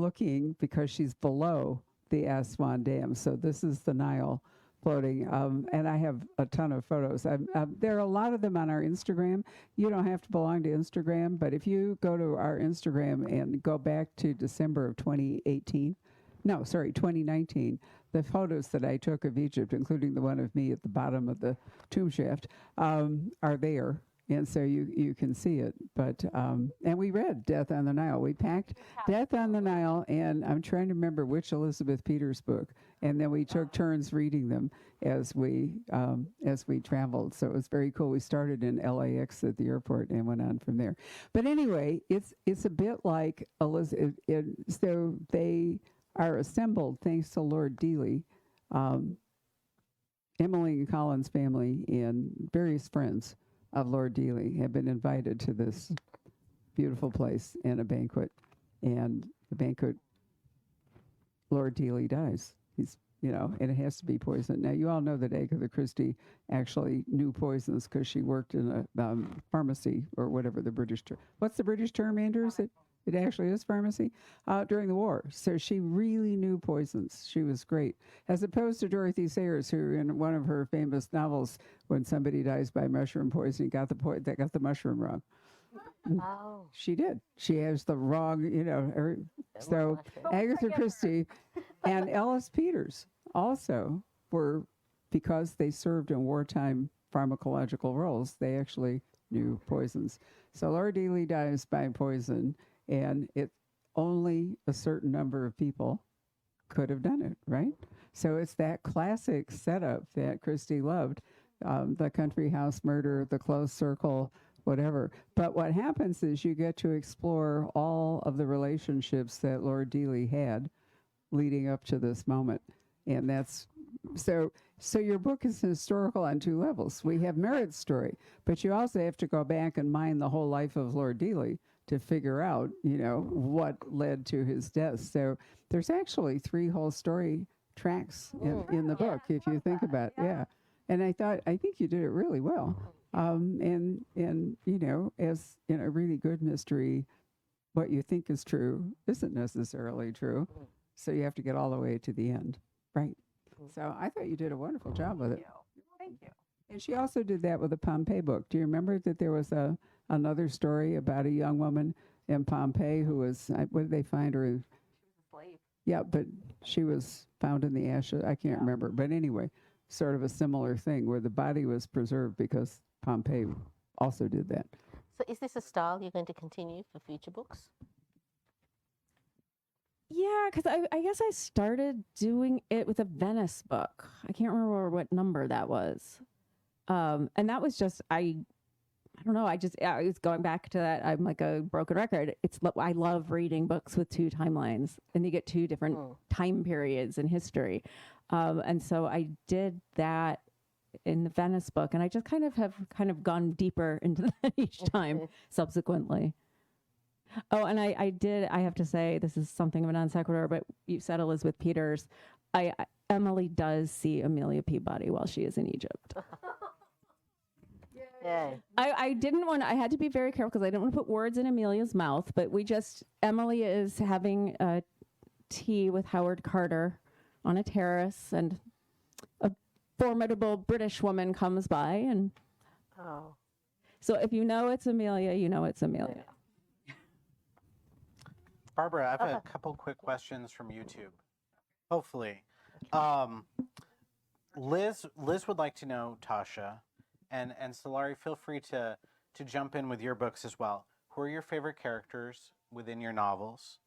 looking because she's below the Aswan Dam. So this is the Nile floating, and I have a ton of photos. There are a lot of them on our Instagram. You don't have to belong to Instagram, but if you go to our Instagram and go back to December of 2019, the photos that I took of Egypt, including the one of me at the bottom of the tomb shaft, are there. And so you can see it. But, and we read Death on the Nile. We packed Death on the Nile, and I'm trying to remember which Elizabeth Peters book. And then we took turns reading them as we traveled. So it was very cool. We started in LAX at the airport and went on from there. But anyway, it's a bit like Elizabeth. So they are assembled thanks to Lord Dealey, Emily and Colin's family, and various friends of Lord Dealey have been invited to this beautiful place and a banquet. And the banquet, Lord Dealey dies. He's, and it has to be poison. Now, you all know that Agatha Christie actually knew poisons because she worked in a pharmacy, or whatever the British term. What's the British term, Andrews? It actually is pharmacy, during the war. So she really knew poisons. She was great. As opposed to Dorothy Sayers, who in one of her famous novels, when somebody dies by mushroom poisoning, got the mushroom wrong. Oh. She did. She has the wrong, so Agatha Christie and Ellis Peters also were, because they served in wartime pharmacological roles, they actually knew poisons. So Lord Dealey dies by poison, and only a certain number of people could have done it, right? So it's that classic setup that Christie loved, the country house murder, the close circle, whatever. But what happens is you get to explore all of the relationships that Lord Dealey had leading up to this moment. And that's, so your book is historical on two levels. We have Merritt's story, but you also have to go back and mine the whole life of Lord Dealey to figure out, what led to his death. So there's actually 3 whole story tracks in the book, if you think about it. Yeah. And I think you did it really well. And as in a really good mystery, what you think is true isn't necessarily true. So you have to get all the way to the end. Right. So I thought you did a wonderful job with it. Thank you. And she also did that with the Pompeii book. Do you remember that there was another story about a young woman in Pompeii who was, what did they find her? She was a slave. Yeah, but she was found in the ashes. I can't remember. But anyway, sort of a similar thing where the body was preserved because Pompeii also did that. So is this a style you're going to continue for future books? Yeah, because I guess I started doing it with a Venice book. I can't remember what number that was. And that was just, I don't know. I was going back to that. I'm like a broken record. I love reading books with 2 timelines, and you get 2 different time periods in history. And so I did that in the Venice book, and I just have gone deeper into that each time subsequently. Oh, and I have to say, this is something of a non sequitur, but you said Elizabeth Peters. Emily does see Amelia Peabody while she is in Egypt. Yeah. I had to be very careful because I didn't want to put words in Amelia's mouth, but Emily is having tea with Howard Carter on a terrace, and a formidable British woman comes by, and so if you know it's Amelia, you know it's Amelia. Barbara, I have a couple quick questions from YouTube. Hopefully. Liz would like to know, Tasha, and Sulari, feel free to jump in with your books as well. Who are your favorite characters within your novels?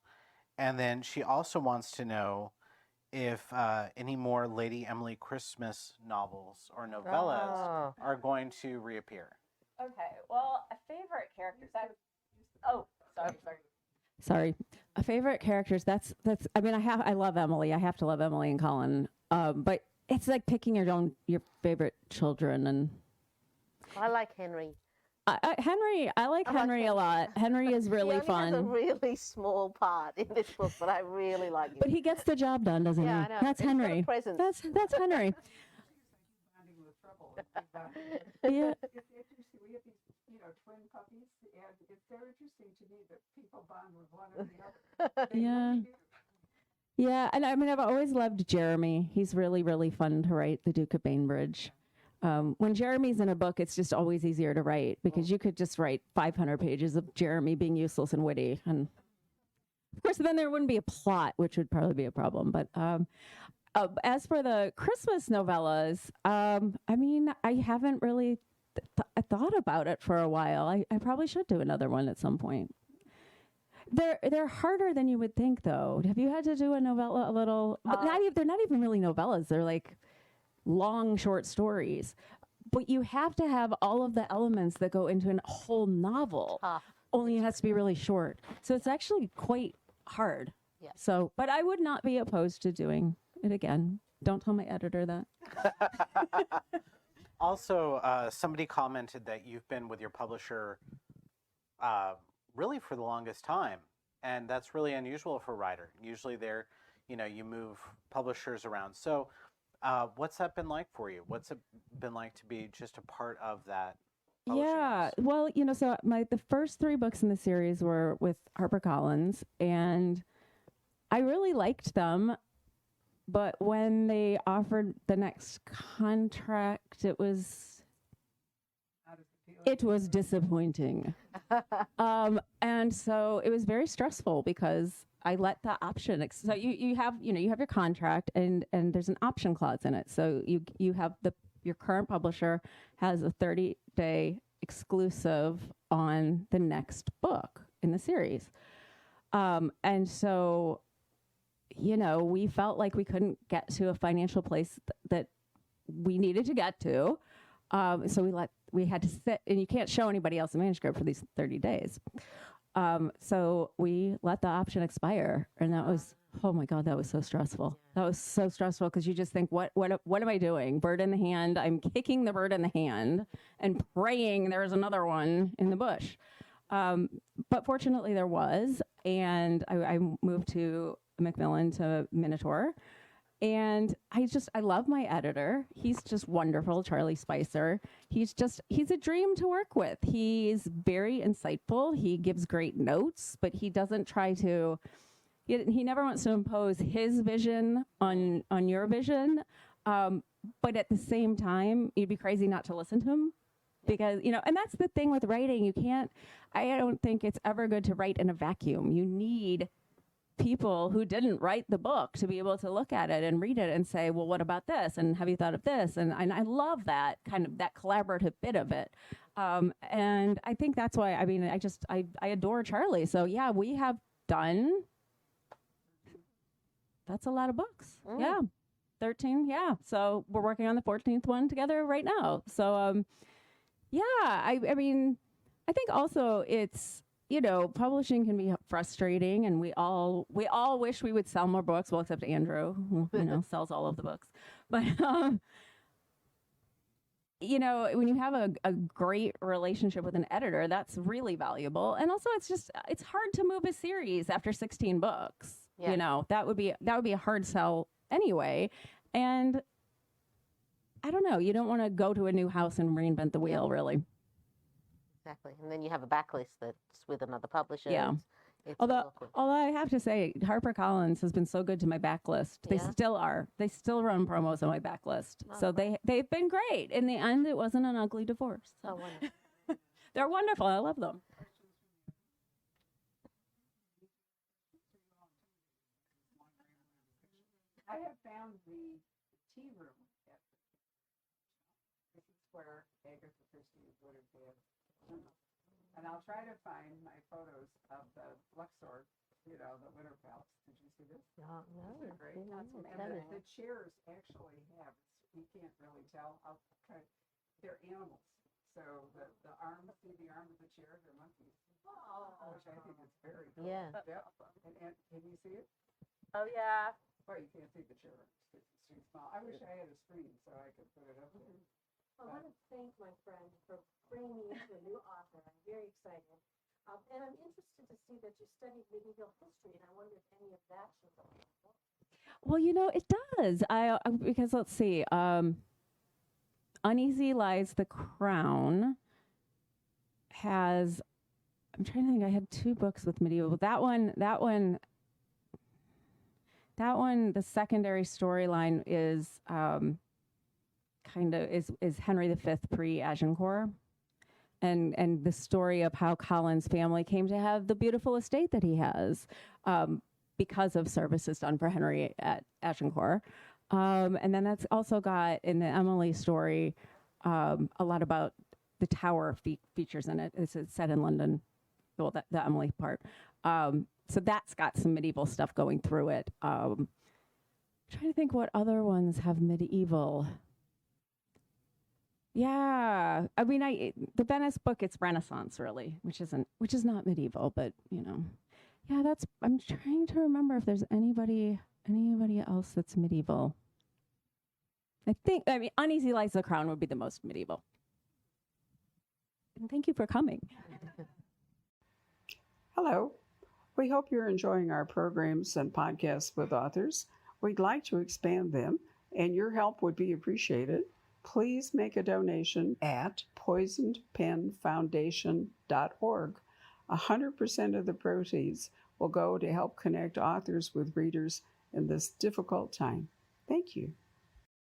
And then she also wants to know if any more Lady Emily Christmas novels or novellas are going to reappear. Okay, well, favorite characters. Sorry. Favorite characters. That's. I mean, I love Emily. I have to love Emily and Colin. But it's like picking your favorite children. And I like Henry. Henry. I like Henry a lot. Henry is really fun. He has a really small part in this book, but I really like him. But he gets the job done, doesn't he? I know. That's He's got a Henry. presence. That's Henry. Yeah. twin puppies, and it's so interesting to me that people bond with one or the other. They Yeah. really do. Yeah, and I mean, I've always loved Jeremy. He's really, really fun to write, the Duke of Bainbridge. When Jeremy's in a book, it's just always easier to write because you could just write 500 pages of Jeremy being useless and witty. And of course, then there wouldn't be a plot, which would probably be a problem. But as for the Christmas novellas, I mean, I haven't really thought about it for a while. I probably should do another one at some point. They're harder than you would think, though. Have you had to do a novella, a little? But they're not even really novellas. They're like long short stories. But you have to have all of the elements that go into a whole novel. Only it has to be really short. So it's actually quite hard. Yeah. So, but I would not be opposed to doing it again. Don't tell my editor that. Also, somebody commented that you've been with your publisher really for the longest time, and that's really unusual for a writer. Usually you move publishers around. So what's that been like for you? What's it been like to be just a part of that publishing Yeah, house? well, so the first 3 books in the series were with HarperCollins, and I really liked them. But when they offered the next contract, it was disappointing. And so it was very stressful because I let the option. So you have your contract and there's an option clause in it. So you have your current publisher has a 30-day exclusive on the next book in the series. And so, we felt like we couldn't get to a financial place that we needed to get to. So we had to sit, and you can't show anybody else the manuscript for these 30 days. So we let the option expire, and that was, oh my God, that was so stressful. That was so stressful because you just think, what am I doing? Bird in the hand. I'm kicking the bird in the hand and praying there's another one in the bush. But fortunately there was, and I moved to Macmillan to Minotaur. And I love my editor. He's just wonderful, Charlie Spicer. He's a dream to work with. He's very insightful. He gives great notes, but he doesn't try to, he never wants to impose his vision on your vision. But at the same time, you'd be crazy not to listen to him. Because, and that's the thing with writing. I don't think it's ever good to write in a vacuum. You need people who didn't write the book to be able to look at it and read it and say, well, what about this? And have you thought of this? And I love that kind of that collaborative bit of it. And I think that's why, I adore Charlie. So yeah, we have done, that's a lot of books. Yeah. 13. Yeah. So we're working on the 14th one together right now. So, yeah, I think also it's, publishing can be frustrating, and we all wish we would sell more books. Well, except Andrew, who, sells all of the books. But, when you have a great relationship with an editor, that's really valuable. And also it's hard to move a series after 16 books. Yeah. That would be a hard sell anyway. And I don't know, you don't want to go to a new house and reinvent the wheel, really. Exactly. And then you have a backlist that's with another publisher. Yeah. It's Although awkward. I have to say, HarperCollins has been so good to my backlist. They Yeah? still are. They still run promos on my backlist. So they've been great. In the end, it wasn't an ugly divorce. So. Oh, wonderful. They're wonderful. I love them. I have found the tea room at this is where Agatha Christie would have been. And I'll try to find my photos of the Luxor, the Winter Palace. Did you see this? No, They're great. And the chairs actually have, you can't really tell. I'll try. They're animals. So the arms, see the arm of the chair, they're monkeys. Which I think is very cool. Yeah. And can you see it? Oh, yeah. Well, you can't see the chair. It's too small. I wish I had a screen so I could put it up there. I want to thank my friend for bringing me into a new author. I'm very excited. And I'm interested to see that you studied medieval history, and I wonder if any of that should go in the book. Well, it does. Because let's see. Uneasy Lies the Crown has, I'm trying to think, I had 2 books with medieval. That one, the secondary storyline is kind of is Henry V pre-Agincourt, and the story of how Colin's family came to have the beautiful estate that he has because of services done for Henry at Agincourt. And then that's also got in the Emily story a lot about the tower features in it. It's set in London, well, the Emily part. So that's got some medieval stuff going through it. I'm trying to think what other ones have medieval. Yeah, I mean, the Venice book, it's Renaissance really, which is not medieval, but you know, yeah, I'm trying to remember if there's anybody else that's medieval. I mean, Uneasy Lies of the Crown would be the most medieval. And thank you for coming. Hello. We hope you're enjoying our programs and podcasts with authors. We'd like to expand them, and your help would be appreciated. Please make a donation at poisonedpenfoundation.org. 100% of the proceeds will go to help connect authors with readers in this difficult time. Thank you.